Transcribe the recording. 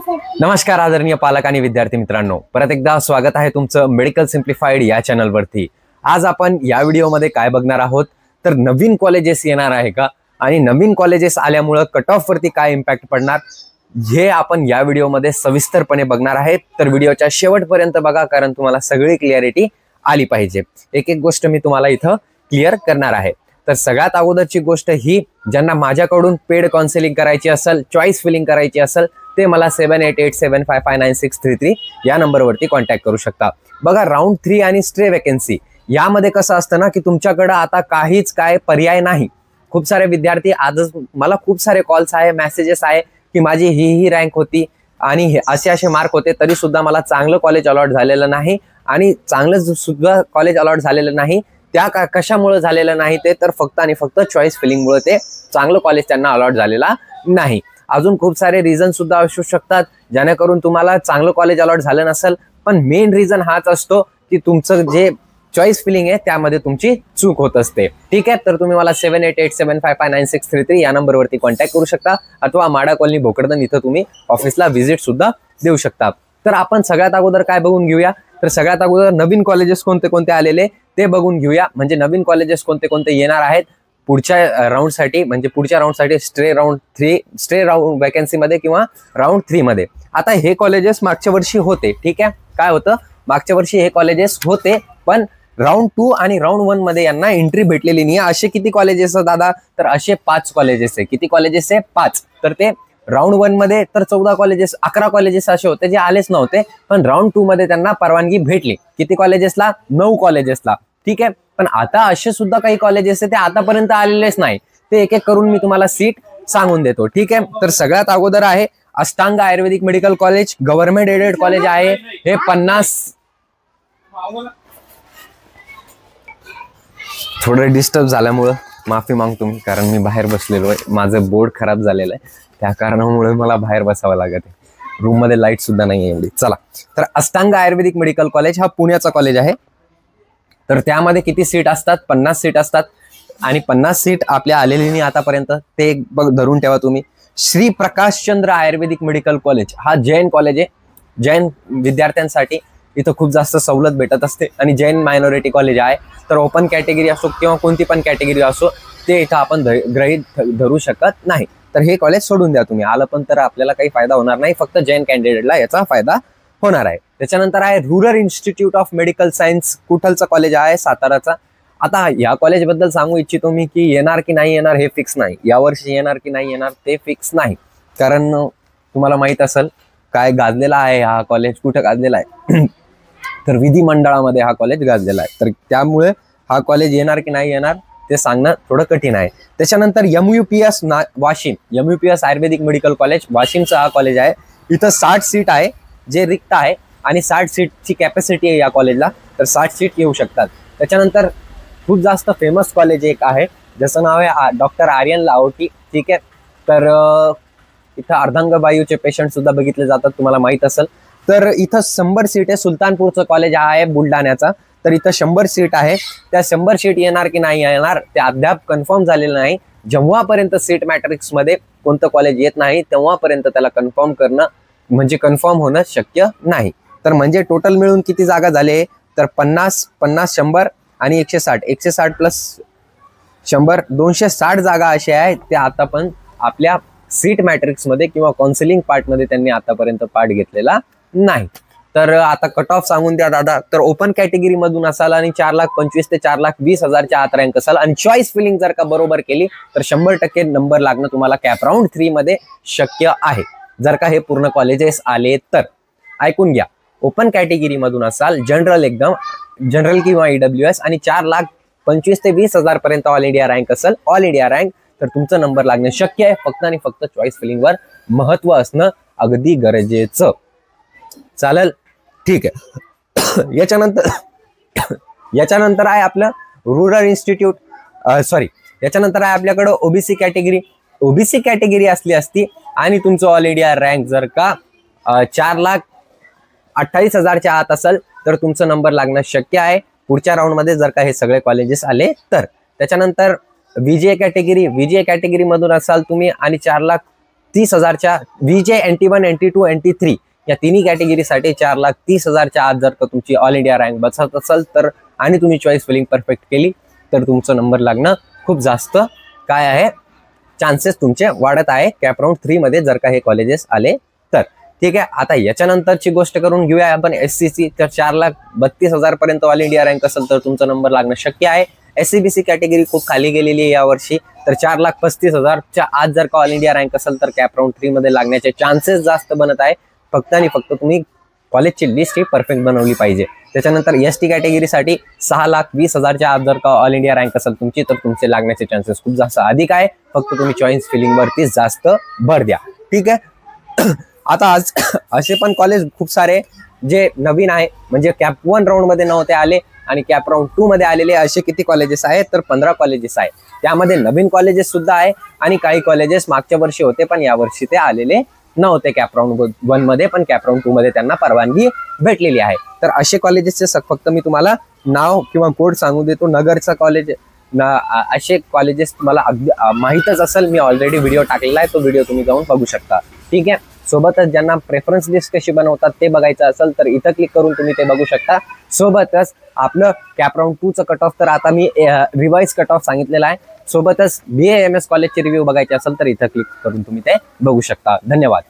नमस्कार आदरणीय पालक आणि विद्यार्थी मित्रांनो, परत एकदा स्वागत आहे तुमचं मेडिकल सिम्प्लिफाईड या चॅनलवरती। आज आपण या व्हिडिओमध्ये काय बघणार आहोत तर नवीन कॉलेजेस येणार आहे का आणि नवीन कॉलेजेस आल्यामुळे कट ऑफ वरती काय इम्पॅक्ट पडणार हे आपण या व्हिडिओमध्ये सविस्तरपणे बघणार आहेत। तर व्हिडिओच्या शेवटपर्यंत बघा, कारण तुम्हाला सगळी क्लिअरिटी आली पाहिजे। एक एक गोष्ट मी तुम्हाला इथं क्लिअर करणार आहे। तर सगळ्यात अगोदरची गोष्ट ही, ज्यांना माझ्याकडून पेड काउन्सिलिंग करायची असेल, चॉईस फिलिंग करायची असेल, ते मला 7887559633 या नंबरवरती कॉन्टॅक्ट करू शकता। बघा, राऊंड 3 आणि स्ट्रे वॅकन्सी यामध्ये कसं असतं ना की तुमच्याकडे आता काहीच काय पर्याय नाही। खूप सारे विद्यार्थी आजच मला खूप सारे कॉल्स आहे, मेसेजेस आहे की माझी ही रँक होती आणि असे मार्क होते, तरी सुद्धा मला चांगलं कॉलेज अलॉट झालेलं नाही आणि चांगलं सुद्धा कॉलेज अलॉट झालेलं नाही। त्या कशामुळे झालेलं नाही ते तर फक्त आणि फक्त चॉईस फिलिंगमुळे ते चांगलं कॉलेज त्यांना अलॉट झालेला नाही। अजून खूप सारे रिझन सुद्धा असू शकतात जेणेकरून तुम्हाला चांगलं कॉलेज अलॉट झालं नसेल, पण मेन रिझन हाच असतो की तुमचं जे चॉईस फिलिंग आहे त्यामध्ये तुमची चूक होत असते। ठीक आहे, तर तुम्ही मला 7887559633 या नंबरवरती कॉन्टॅक्ट करू शकता अथवा माडा कॉलनी भोकरदन इथं तुम्ही ऑफिसला व्हिजिट सुद्धा देऊ शकता। तर आपण सगळ्यात अगोदर काय बघून घेऊया, तर सगळ्यात अगोदर नवीन कॉलेजेस कोणते कोणते आलेले ते बघून घेऊया। म्हणजे नवीन कॉलेजेस कोणते कोणते येणार आहेत पुढच्या राऊंडसाठी, म्हणजे पुढच्या राऊंडसाठी स्ट्रे राऊंड वॅकन्सी मध्ये किंवा राऊंड 3 मध्ये। आता हे कॉलेजेस मागच्या वर्षी होते, ठीक आहे, काय होतं मागच्या वर्षी हे कॉलेजेस होते, पण राऊंड 2 आणि राऊंड 1 मध्ये यांना एंट्री भेटलेली नाही। असे किती कॉलेजेस आहेत दादा, तर असे 5 कॉलेजेस आहे। किती कॉलेजेस आहे? 5। तर ते राऊंड 1 मध्ये तर 14 कॉलेजेस, 11 कॉलेजेस असे होते जे आलेच नव्हते, पण राऊंड 2 मध्ये त्यांना परवानगी भेटली। किती कॉलेजेसला? 9 कॉलेजेसला। ठीक आहे, पण आता असे सुद्धा काही कॉलेजेस आहे ते आतापर्यंत आलेलेच नाही। ते एक एक करून मी तुम्हाला सीट सांगून देतो। ठीक आहे, तर सगळ्यात अगोदर आहे Ashtang Ayurvedic medical college, government aided college आहे। हे 50 थोडं डिस्टर्ब झाल्यामुळं माफी मागतो मी, कारण मी बाहेर बसलेलो आहे, माझं बोर्ड खराब झालेलं आहे, त्या कारणामुळे मला बाहेर बसावं लागत आहे। रूम मध्ये लाईट सुद्धा नाही एवढी। चला, तर अष्टांग आयुर्वेदिक मेडिकल कॉलेज हा पुण्याचा कॉलेज आहे। तर त्यामध्ये किती सीट असतात? 50 सीट असतात आणि 50 सीट आपल्या आलेली नाही आतापर्यंत, ते एक धरून ठेवा तुम्ही। श्री प्रकाशचंद्र आयुर्वेदिक मेडिकल कॉलेज हा जैन कॉलेज आहे, जैन विद्यार्थ्यांसाठी इथं खूप जास्त सवलत भेटत असते आणि जैन मायनॉरिटी कॉलेज आहे। तर ओपन कॅटेगरी असो किंवा कोणती पण कॅटेगरी असो, ते इथं आपण गृहीत धरू शकत नाही। तर हे कॉलेज सोडून द्या तुम्ही, आलं पण तर आपल्याला काही फायदा होणार नाही, फक्त जैन कॅन्डिडेटला याचा फायदा होणार आहे। त्याच्यानंतर आहे rural institute of medical science, कुठलचा कॉलेज आहे? साताराचा। आता या कॉलेज बद्दल सांगू इच्छितो मी की येणार की नाही येणार हे फिक्स नाही, यावर्षी येणार की नाही येणार ते फिक्स नाही, कारण तुम्हाला माहित असेल काय गाजलेला आहे हा कॉलेज, कुठं गाजलेला आहे तर विधिमंडळामध्ये हा कॉलेज गाजलेला आहे। तर त्यामुळे हा कॉलेज येणार की नाही येणार ते सांगणं थोडं कठीण आहे। त्याच्यानंतर MUPS वाशिम, MUPS आयुर्वेदिक मेडिकल कॉलेज वाशिमचा हा कॉलेज आहे। इथं 60 सीट आहे जे रिक्त आहे आणि 60 सीटची कॅपॅसिटी आहे या कॉलेजला, तर 60 सीट येऊ शकतात। त्याच्यानंतर खूप जास्त फेमस कॉलेज एक आहे ज्याचं नाव आहे डॉक्टर आर्यन लाहोटी। ठीक आहे, तर इथं अर्धांगवायूचे पेशंट सुद्धा बघितले जातात, तुम्हाला माहित असेल। तर इथं 100 सीट आहे। सुलतानपूरचं कॉलेज आहे बुलढाण्याचा, तर इथं 100 सीट आहे। त्या 100 सीट येणार की नाही येणार ते अद्याप कन्फर्म झालेलं नाही। जेव्हापर्यंत सीट मॅट्रिक्स मध्ये कोणतं कॉलेज येत नाही तेव्हापर्यंत त्याला कन्फर्म करणं म्हणजे कन्फर्म होणं शक्य नाही। तर म्हणजे टोटल मिळून किती जागा झाले, तर 50 50 100 आणि 160, 160 प्लस 100 260 जागा अशा आहेत त्या आता पण आपल्या सीट मॅट्रिक्स मध्ये किंवा काउन्सिलिंग पार्ट मध्ये त्यांनी आतापर्यंत पार्ट घेतलेला नाही। तर आता कट ऑफ सांगून द्या दादा, तर ओपन कॅटेगरी मधून असाल आणि 4,25,000 ते 4,20,000च्या आत रँक असाल आणि चॉईस फिलिंग जर का बरोबर केली तर 100% नंबर लागणं तुम्हाला कॅप राऊंड 3 मध्ये शक्य आहे, जर का हे पूर्ण कॉलेजेस आले तर। ऐकून घ्या, ओपन कॅटेगरी मधून असाल, जनरल एकदम जनरल किंवा EWS आणि 4,25,000 ते 20,000 पर्यंत ऑल इंडिया रँक असेल, ऑल इंडिया रँक, तर तुमचा नंबर लागणं शक्य आहे। फक्त आणि फक्त चॉईस फिलिंग वर महत्व असणं अगदी गरजेचं। चालेल, ठीक आहे। याच्यानंतर आहे आपलं रुरल इन्स्टिट्यूट, याच्यानंतर आहे आपल्याकडं ओबीसी कॅटेगरी। ओबीसी कॅटेगरी असली असती आणि तुमचं ऑल इंडिया रँक जर का 4,28,000च्या आत असेल तर तुमचा नंबर लागणं शक्य आहे पुढच्या राऊंड मध्ये, जर का हे सगळे कॉलेजेस आले तर। त्याच्यानंतर VGA कॅटेगरी मधून असाल तुम्ही आणि 4,30,000च्या VJ NT1 NT2 NT3 या तिन्ही कॅटेगरीसाठी 4,30,000च्या आत जर का तुमची ऑल इंडिया रँक बसत असेल तर आणि तुम्ही चॉईस फिलिंग परफेक्ट केली तर तुमचा नंबर लागणं खूप जास्त काय आहे चान्सेस तुमचे वाढत आहे कॅप राऊंड 3 मध्ये जर का हे कॉलेजेस आले तर. ठीक आहे, आता याच्यानंतरची गोष्ट करून घेऊया आपण SCC. तर 4,32,000 पर्यंत ऑल इंडिया रँक असेल तर तुमचा नंबर लागणं शक्य आहे. SCBC कॅटेगरी खूप खाली गेलेली आहे यावर्षी, तर 4,35,000च्या आत जर का ऑल इंडिया रँक असेल तर कॅप राऊंड 3 मध्ये लागण्याचे चान्सेस जास्त बनत आहे. फक्त आणि फक्त तुम्ही कॉलेजची लिस्ट ही परफेक्ट बनवली पाहिजे. त्याच्यानंतर ST कॅटेगरीसाठी 6,20,000च्या आत जर का ऑल इंडिया रँक असेल तुमची तर तुमचे लागण्याचे चान्सेस खूप जास्त अधिक आहे. फक्त तुम्ही चॉईस फिलिंग वरती जास्त भर द्या. ठीक आहे. आता आज असे पण कॉलेज खूप सारे जे नवीन आहे म्हणजे कॅप 1 राऊंड मध्ये नव्हते आले आणि कॅप राऊंड 2 मध्ये आलेले असे किती कॉलेजेस आहेत तर 15 कॉलेजेस आहेत. त्यामध्ये नवीन कॉलेजेस सुद्धा आहे आणि काही कॉलेजेस मागच्या वर्षी होते पण यावर्षी ते आलेले नव्हते कॅप राऊंड 1 मध्ये, पण कॅप राऊंड 2 मध्ये त्यांना परवानगी भेटलेली आहे. तर असे कॉलेजेसचे फक्त मी तुम्हाला नाव किंवा कोड सांगू देतो. नगरचा कॉलेज असे कॉलेजेस तुम्हाला अगदी माहीतच असेल, मी ऑलरेडी व्हिडिओ टाकलेला आहे, तो व्हिडिओ तुम्ही जाऊन बघू शकता. ठीक आहे. सोबतच ज्यांना प्रेफरन्स लिस्ट कशी बनवतात ते बघायचं असेल तर इथं क्लिक करून तुम्ही ते बघू शकता. सोबतच आपलं कॅप राऊंड 2चं कट ऑफ तर आता मी रिवाइज कट ऑफ सांगितलेला आहे. सोबतच BAMS कॉलेजचे रिव्ह्यू बघायचे असेल तर इथं क्लिक करून तुम्ही ते बघू शकता. धन्यवाद.